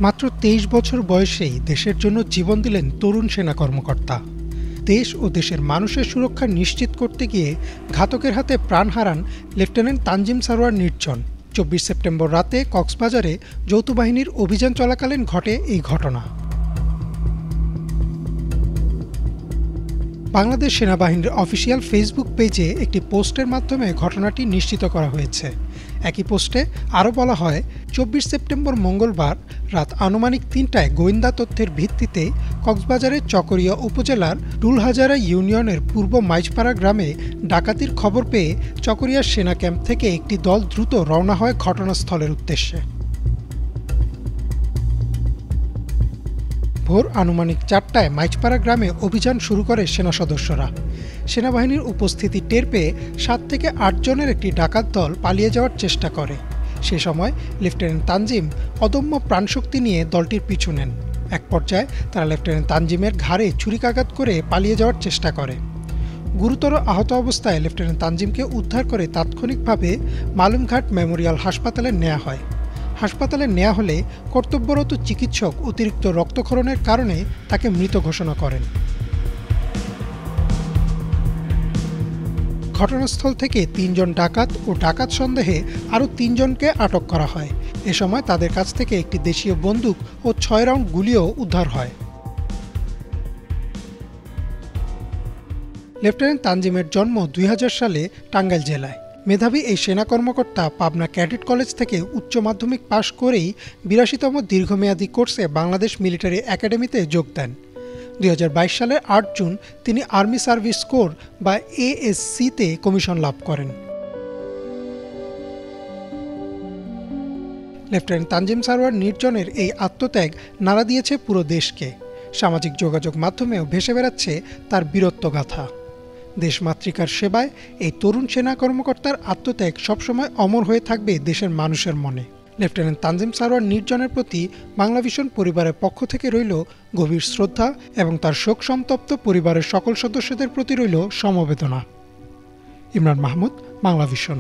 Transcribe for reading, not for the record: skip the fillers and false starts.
মাত্র ২৩ বছর বয়সেই দেশের জন্য জীবন দিলেন তরুণ সেনা কর্মকর্তা। দেশ ও দেশের মানুষের সুরক্ষা নিশ্চিত করতে গিয়ে ঘাতকের হাতে প্রাণ হারান লেফটেন্যান্ট তানজিম সারোয়ার নির্জন। ২৪ সেপ্টেম্বর রাতে কক্সবাজারে যৌথ বাহিনীর অভিযান চলাকালীন ঘটে এই ঘটনা। বাংলাদেশ সেনাবাহিনীর অফিসিয়াল ফেসবুক পেজে একটি পোস্টের মাধ্যমে ঘটনাটি নিশ্চিত করা হয়েছে। একই পোস্টে আরও বলা হয়, ২৪ সেপ্টেম্বর মঙ্গলবার রাত আনুমানিক ৩টায় গোয়েন্দা তথ্যের ভিত্তিতে কক্সবাজারের চকরিয়া উপজেলার ডুলহাজারা ইউনিয়নের পূর্ব মাইজপাড়া গ্রামে ডাকাতির খবর পেয়ে চকরিয়া সেনা ক্যাম্প থেকে একটি দল দ্রুত রওনা হয় ঘটনাস্থলের উদ্দেশ্যে। ভোর আনুমানিক ৪টায় মাইজপাড়া গ্রামে অভিযান শুরু করে সেনা সদস্যরা। সেনাবাহিনীর উপস্থিতি টের পেয়ে ৭ থেকে ৮ জনের একটি ডাকাত দল পালিয়ে যাওয়ার চেষ্টা করে। সে সময় লেফটেন্যান্ট তানজিম অদম্য প্রাণশক্তি নিয়ে দলটির পিছু নেন। এক পর্যায়ে তারা লেফটেন্যান্ট তানজিমের ঘাড়ে ছুরিকাঘাত করে পালিয়ে যাওয়ার চেষ্টা করে। গুরুতর আহত অবস্থায় লেফটেন্যান্ট তানজিমকে উদ্ধার করে তাৎক্ষণিকভাবে মালুমঘাট মেমোরিয়াল হাসপাতালে নেওয়া হয়। হাসপাতালে নেওয়া হলে কর্তব্যরত চিকিৎসক অতিরিক্ত রক্তক্ষরণের কারণে তাকে মৃত ঘোষণা করেন। ঘটনাস্থল থেকে ৩ জন ডাকাত ও ডাকাত সন্দেহে আরও ৩ জনকে আটক করা হয়। এ সময় তাদের কাছ থেকে একটি দেশীয় বন্দুক ও ৬ রাউন্ড গুলিও উদ্ধার হয়। লেফটেন্যান্ট তানজিমের জন্ম ২০০০ সালে টাঙ্গাইল জেলায়। মেধাবী এই সেনা কর্মকর্তা পাবনা ক্যাডেট কলেজ থেকে উচ্চ মাধ্যমিক পাশ করেই ৮২তম দীর্ঘমেয়াদী কোর্সে বাংলাদেশ মিলিটারি একাডেমিতে যোগ দেন। ২০২২ সালের ৮ জুন তিনি আর্মি সার্ভিস কোর বা ASC-তে কমিশন লাভ করেন। লেফটেন্যান্ট তানজিম সারোয়ার নির্জনের এই আত্মত্যাগ নাড়া দিয়েছে পুরো দেশকে। সামাজিক যোগাযোগ মাধ্যমেও ভেসে বেড়াচ্ছে তার বীরত্বগাথা। দেশমাতৃকার সেবায় এই তরুণ সেনা কর্মকর্তার আত্মত্যাগ সবসময় অমর হয়ে থাকবে দেশের মানুষের মনে। লেফটেন্যান্ট তানজিম সারোয়ার নির্জনের প্রতি বাংলাভিশন পরিবারের পক্ষ থেকে রইল গভীর শ্রদ্ধা এবং তার শোক সন্তপ্ত পরিবারের সকল সদস্যদের প্রতি রইল সমবেদনা। ইমরান মাহমুদ, বাংলাভিশন।